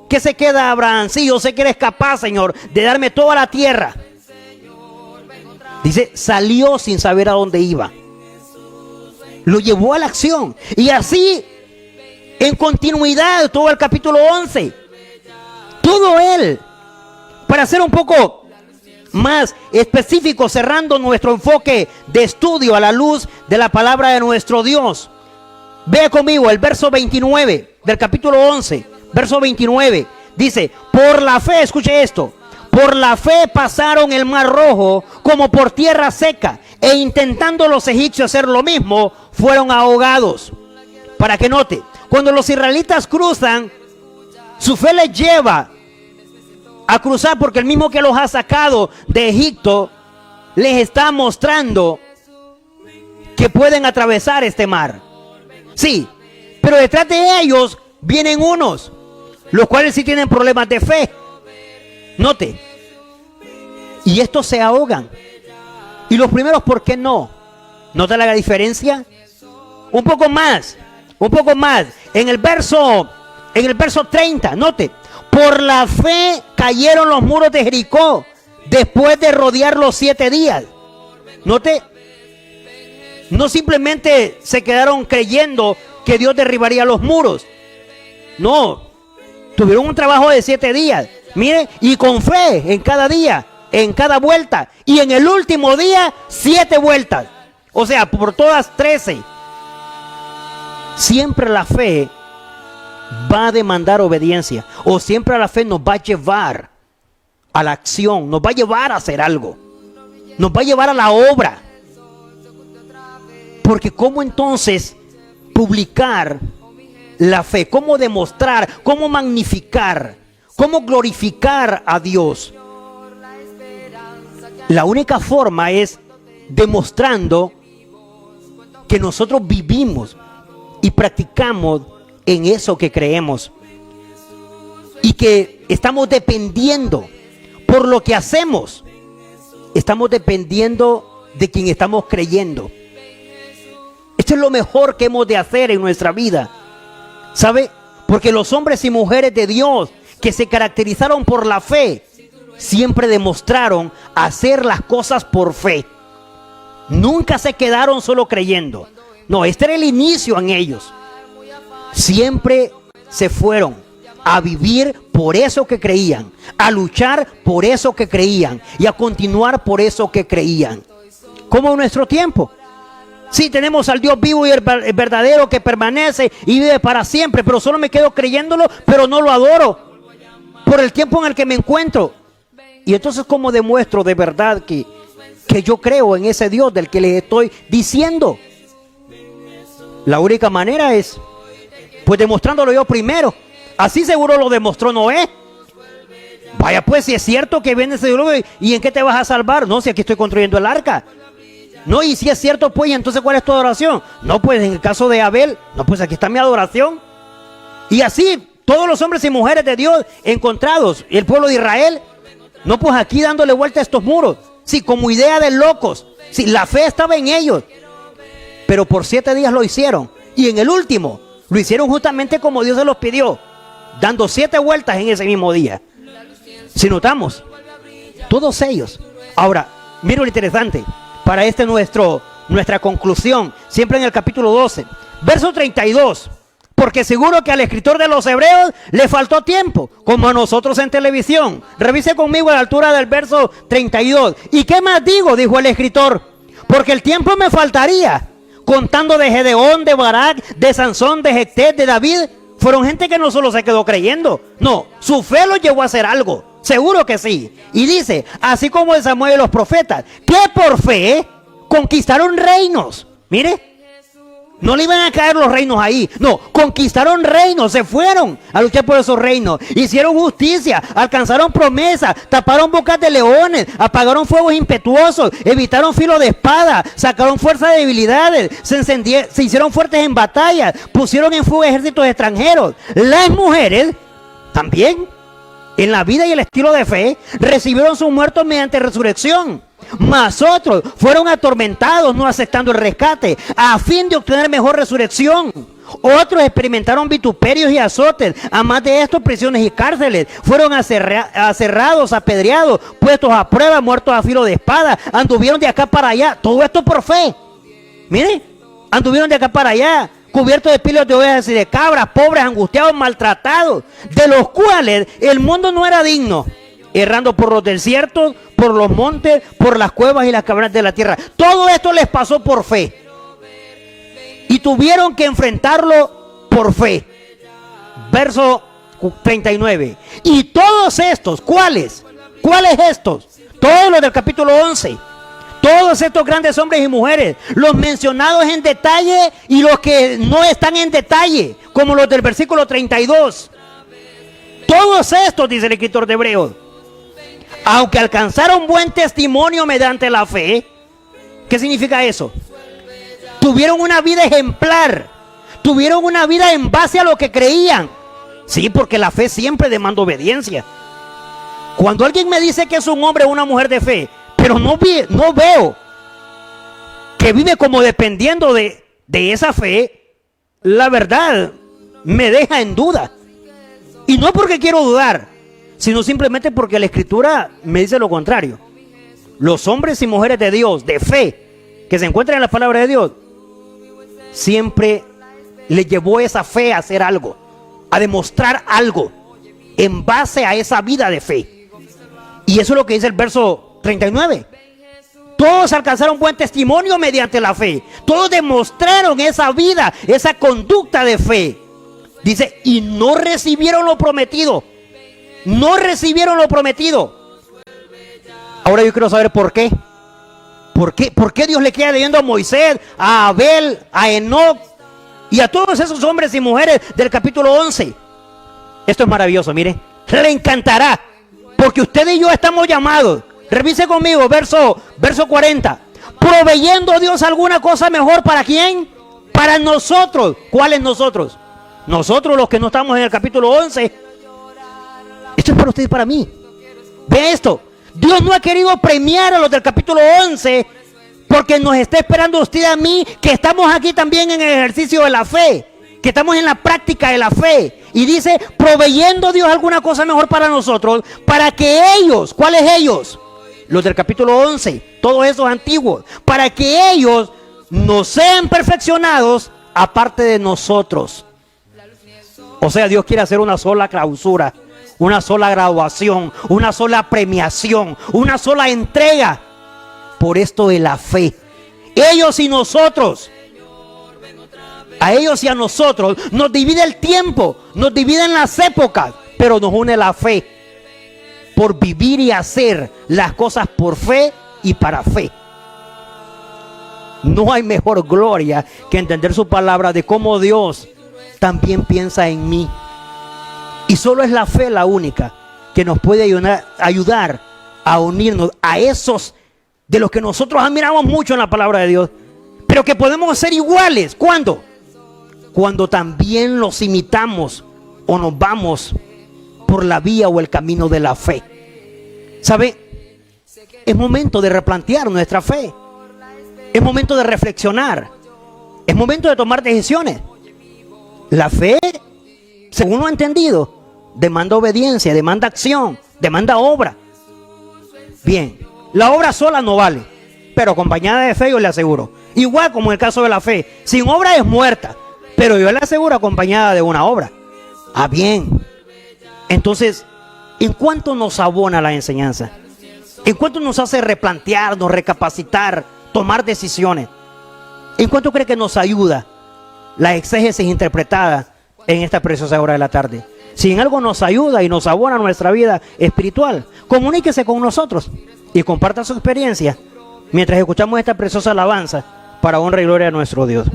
¿qué se queda Abraham? Sí, yo sé que eres capaz, Señor, de darme toda la tierra. Dice, salió sin saber a dónde iba. Lo llevó a la acción. Y así, en continuidad, todo el capítulo 11. Todo él, para ser un poco más específico, cerrando nuestro enfoque de estudio a la luz de la palabra de nuestro Dios. Vea conmigo el verso 29 del capítulo 11. Verso 29. Dice, por la fe, escuche esto. Por la fe pasaron el mar rojo como por tierra seca, e intentando los egipcios hacer lo mismo, fueron ahogados. Para que note, cuando los israelitas cruzan, su fe les lleva a cruzar, porque el mismo que los ha sacado de Egipto les está mostrando que pueden atravesar este mar. Sí, pero detrás de ellos vienen unos, los cuales sí tienen problemas de fe. Note, y estos se ahogan. Y los primeros, ¿por qué no? ¿Nota la diferencia? Un poco más. En el verso 30, note. Por la fe cayeron los muros de Jericó después de rodear los 7 días. Note, no simplemente se quedaron creyendo que Dios derribaría los muros. No, tuvieron un trabajo de 7 días. Mire, y con fe en cada día, en cada vuelta. Y en el último día, 7 vueltas. O sea, por todas 13. Siempre la fe va a demandar obediencia. O siempre la fe nos va a llevar a la acción. Nos va a llevar a hacer algo. Nos va a llevar a la obra. Porque ¿cómo entonces publicar la fe? ¿Cómo demostrar? ¿Cómo magnificar? ¿Cómo glorificar a Dios? La única forma es demostrando que nosotros vivimos y practicamos en eso que creemos. Y que estamos dependiendo por lo que hacemos. Estamos dependiendo de quien estamos creyendo. Esto es lo mejor que hemos de hacer en nuestra vida. ¿Sabe? Porque los hombres y mujeres de Dios que se caracterizaron por la fe, siempre demostraron hacer las cosas por fe. Nunca se quedaron solo creyendo. No, este era el inicio en ellos. Siempre se fueron a vivir por eso que creían, a luchar por eso que creían y a continuar por eso que creían. Como en nuestro tiempo. Sí, tenemos al Dios vivo y el verdadero que permanece y vive para siempre, pero solo me quedo creyéndolo, pero no lo adoro por el tiempo en el que me encuentro. Y entonces, ¿cómo demuestro de verdad que yo creo en ese Dios del que les estoy diciendo? La única manera es, pues, demostrándolo yo primero. Así seguro lo demostró Noé. Vaya, pues, si es cierto que viene ese diluvio, ¿y en qué te vas a salvar? No, si aquí estoy construyendo el arca. No, y si es cierto, pues, ¿y entonces cuál es tu adoración? No, pues, en el caso de Abel, no, pues, aquí está mi adoración. Y así, todos los hombres y mujeres de Dios encontrados, el pueblo de Israel, no, pues, aquí dándole vuelta a estos muros. Sí, como idea de locos. Sí, la fe estaba en ellos. Pero por 7 días lo hicieron. Y en el último, lo hicieron justamente como Dios se los pidió, dando 7 vueltas en ese mismo día. Si notamos, todos ellos. Ahora, mira lo interesante. Para nuestra conclusión, siempre en el capítulo 12, verso 32, porque seguro que al escritor de los Hebreos le faltó tiempo, como a nosotros en televisión. Revise conmigo a la altura del verso 32. ¿Y qué más digo? Dijo el escritor, porque el tiempo me faltaría, contando de Gedeón, de Barak, de Sansón, de Jefté, de David. Fueron gente que no solo se quedó creyendo, no, su fe los llevó a hacer algo. Seguro que sí. Y dice, así como de Samuel y los profetas, que por fe conquistaron reinos. Mire, no le iban a caer los reinos ahí. No, conquistaron reinos, se fueron a luchar por esos reinos. Hicieron justicia, alcanzaron promesas, taparon bocas de leones, apagaron fuegos impetuosos, evitaron filo de espada, sacaron fuerza de debilidades, se hicieron fuertes en batalla, pusieron en fuego ejércitos extranjeros. Las mujeres también, en la vida y el estilo de fe, recibieron sus muertos mediante resurrección. Mas otros fueron atormentados no aceptando el rescate a fin de obtener mejor resurrección. Otros experimentaron vituperios y azotes. A más de esto, prisiones y cárceles. Fueron aserrados, apedreados, puestos a prueba, muertos a filo de espada. Anduvieron de acá para allá. Todo esto por fe. Mire, anduvieron de acá para allá, cubiertos de pilos de ovejas y de cabras, pobres, angustiados, maltratados, de los cuales el mundo no era digno, errando por los desiertos, por los montes, por las cuevas y las cavernas de la tierra. Todo esto les pasó por fe. Y tuvieron que enfrentarlo por fe. Verso 39. Y todos estos, ¿cuáles? ¿Cuáles estos? Todos los del capítulo 11. Todos estos grandes hombres y mujeres, los mencionados en detalle y los que no están en detalle, como los del versículo 32. Todos estos, dice el escritor de Hebreos, aunque alcanzaron buen testimonio mediante la fe. ¿Qué significa eso? Tuvieron una vida ejemplar, tuvieron una vida en base a lo que creían. Sí, porque la fe siempre demanda obediencia. Cuando alguien me dice que es un hombre o una mujer de fe, pero no veo que vive como dependiendo de esa fe, la verdad me deja en duda. Y no porque quiero dudar, sino simplemente porque la Escritura me dice lo contrario. Los hombres y mujeres de Dios, de fe, que se encuentran en la palabra de Dios, siempre les llevó esa fe a hacer algo, a demostrar algo en base a esa vida de fe. Y eso es lo que dice el verso 39. Todos alcanzaron buen testimonio mediante la fe. Todos demostraron esa vida, esa conducta de fe. Dice, y no recibieron lo prometido. No recibieron lo prometido. Ahora yo quiero saber por qué. ¿Por qué Dios le queda leyendo a Moisés, a Abel, a Enoc y a todos esos hombres y mujeres del capítulo 11? Esto es maravilloso, mire. Le encantará, porque usted y yo estamos llamados. Revise conmigo, verso 40. Proveyendo Dios alguna cosa mejor, ¿para quién? Para nosotros. ¿Cuáles nosotros? Nosotros los que no estamos en el capítulo 11. Esto es para usted y para mí. Ve esto. Dios no ha querido premiar a los del capítulo 11 porque nos está esperando usted y a mí, que estamos aquí también en el ejercicio de la fe, que estamos en la práctica de la fe. Y dice, proveyendo Dios alguna cosa mejor para nosotros, para que ellos, ¿cuáles ellos? Los del capítulo 11, todos esos antiguos, para que ellos no sean perfeccionados aparte de nosotros. O sea, Dios quiere hacer una sola clausura, una sola graduación, una sola premiación, una sola entrega por esto de la fe. Ellos y nosotros, a ellos y a nosotros nos divide el tiempo, nos dividen las épocas, pero nos une la fe por vivir y hacer las cosas por fe y para fe. No hay mejor gloria que entender su palabra de cómo Dios también piensa en mí. Y solo es la fe la única que nos puede ayudar a unirnos a esos de los que nosotros admiramos mucho en la palabra de Dios, pero que podemos ser iguales. ¿Cuándo? Cuando también los imitamos o nos vamos por la vía o el camino de la fe. ¿Sabe? Es momento de replantear nuestra fe. Es momento de reflexionar. Es momento de tomar decisiones. La fe, según lo he entendido, demanda obediencia, demanda acción, demanda obra. Bien, la obra sola no vale, pero acompañada de fe yo le aseguro. Igual como en el caso de la fe, sin obra es muerta, pero yo le aseguro acompañada de una obra. Ah, bien. Entonces, ¿en cuánto nos abona la enseñanza? ¿En cuánto nos hace replantearnos, recapacitar, tomar decisiones? ¿En cuánto cree que nos ayuda la exégesis interpretada en esta preciosa hora de la tarde? Si en algo nos ayuda y nos abona nuestra vida espiritual, comuníquese con nosotros y comparta su experiencia mientras escuchamos esta preciosa alabanza para honra y gloria a nuestro Dios.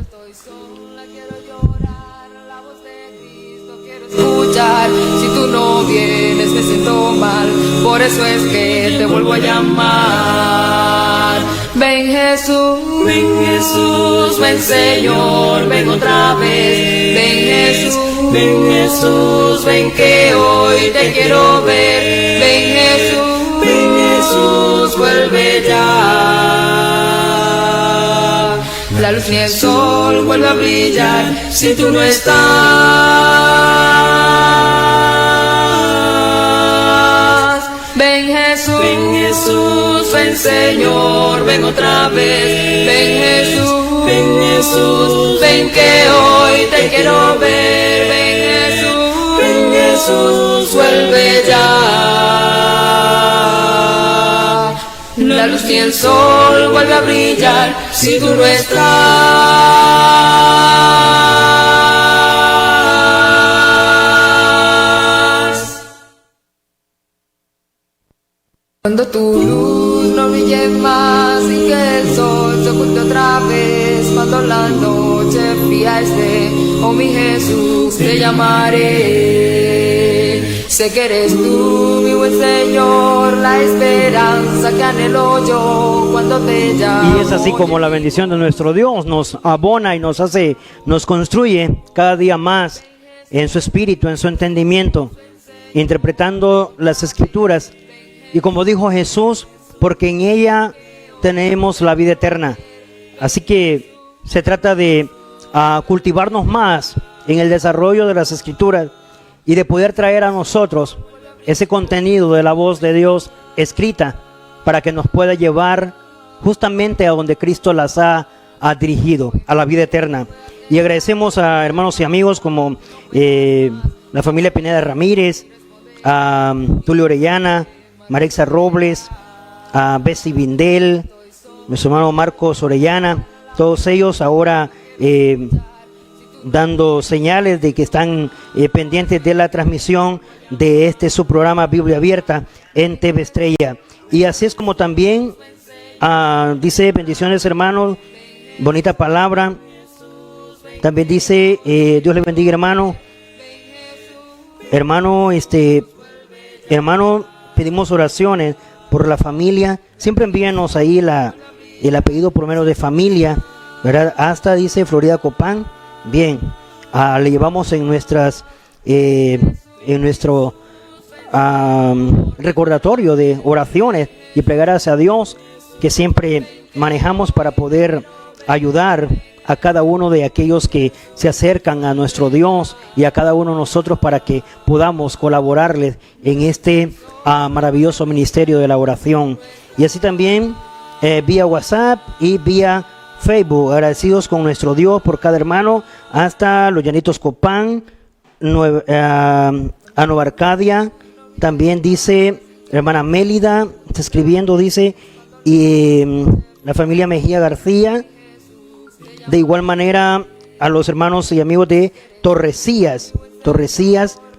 Escuchar, si tú no vienes me siento mal, por eso es que te vuelvo a llamar. Ven Jesús, ven Señor, ven otra vez. Ven Jesús, ven que hoy te quiero ver. Ven Jesús, vuelve ya. La luz ni el sol vuelve a brillar si tú no estás. Ven Jesús, ven Señor, ven otra vez. Ven Jesús, ven que hoy te quiero ver. Ven Jesús, vuelve ya. La luz ni el sol vuelve a brillar si tú no estás. Cuando tu luz no brille más y que el sol se oculte otra vez, cuando la noche fría esté, oh mi Jesús, te llamaré. Sé que eres tú, mi buen Señor, la esperanza que anhelo yo cuando te llamo. Y es así como la bendición de nuestro Dios nos abona y nos construye cada día más en su espíritu, en su entendimiento, interpretando las Escrituras. Y como dijo Jesús, porque en ella tenemos la vida eterna. Así que se trata de cultivarnos más en el desarrollo de las Escrituras y de poder traer a nosotros ese contenido de la voz de Dios escrita para que nos pueda llevar justamente a donde Cristo las ha dirigido, a la vida eterna. Y agradecemos a hermanos y amigos como la familia Pineda Ramírez, a Tulio Orellana, Marexa Robles, a Bessie Vindel, nuestro hermano Marcos Orellana, todos ellos ahora dando señales de que están pendientes de la transmisión de su programa Biblia Abierta en TV Estrella. Y así es como también dice: bendiciones hermanos, bonita palabra. También dice Dios le bendiga hermano. Hermano, pedimos oraciones por la familia. Siempre envíanos ahí el apellido por menos de familia, ¿verdad? Hasta dice Florida Copán. Bien, le llevamos en nuestro recordatorio de oraciones y plegarias a Dios que siempre manejamos para poder ayudar a cada uno de aquellos que se acercan a nuestro Dios y a cada uno de nosotros para que podamos colaborarles en este maravilloso ministerio de la oración. Y así también vía WhatsApp y vía Facebook, agradecidos con nuestro Dios por cada hermano, hasta los Llanitos Copán, Nueva Arcadia. También dice hermana Mélida, está escribiendo, dice, y la familia Mejía García. De igual manera a los hermanos y amigos de Torrecillas,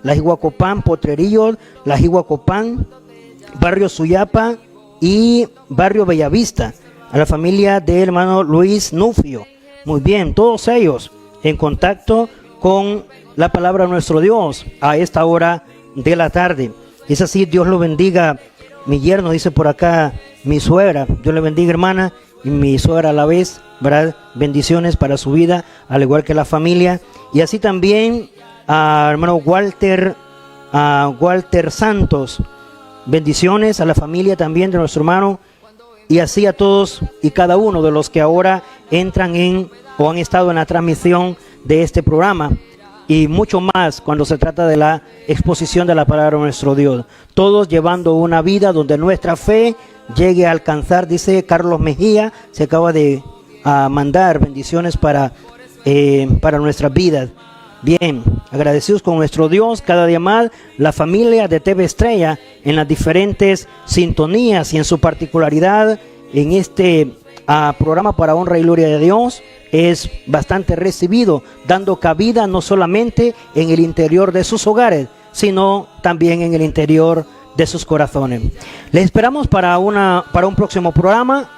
La Jiguacopán, Potrerillos, La Jiguacopán, Barrio Suyapa y Barrio Bellavista. A la familia del hermano Luis Nufio. Muy bien, todos ellos en contacto con la palabra de nuestro Dios a esta hora de la tarde. Es así, Dios lo bendiga. Mi yerno, dice por acá, mi suegra, Dios le bendiga hermana, y mi suegra a la vez, ¿verdad? Bendiciones para su vida, al igual que la familia. Y así también a hermano Walter Santos, bendiciones a la familia también de nuestro hermano, y así a todos y cada uno de los que ahora entran o han estado en la transmisión de este programa, y mucho más cuando se trata de la exposición de la palabra de nuestro Dios. Todos llevando una vida donde nuestra fe llegue a alcanzar, dice Carlos Mejía, se acaba de mandar bendiciones para nuestras vidas. Bien, agradecidos con nuestro Dios cada día más, la familia de TV Estrella en las diferentes sintonías y en su particularidad en este programa para honra y gloria de Dios es bastante recibido, dando cabida no solamente en el interior de sus hogares, sino también en el interior de sus corazones. Les esperamos para un próximo programa,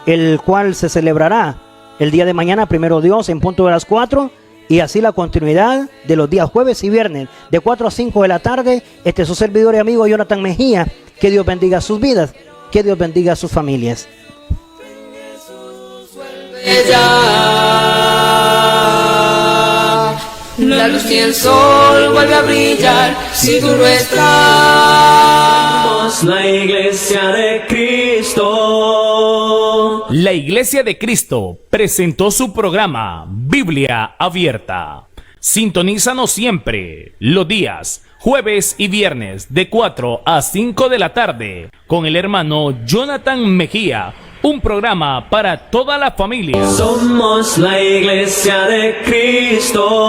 el cual se celebrará el día de mañana, primero Dios, en punto de las 4, y así la continuidad de los días jueves y viernes, de 4 a 5 de la tarde. Este es su servidor y amigo Jonathan Mejía. Que Dios bendiga sus vidas, que Dios bendiga a sus familias. La luz y el sol vuelve a brillar si tú no estás. Somos la Iglesia de Cristo. La Iglesia de Cristo presentó su programa Biblia Abierta. Sintonízanos siempre los días jueves y viernes de 4 a 5 de la tarde con el hermano Jonathan Mejía. Un programa para toda la familia. Somos la Iglesia de Cristo.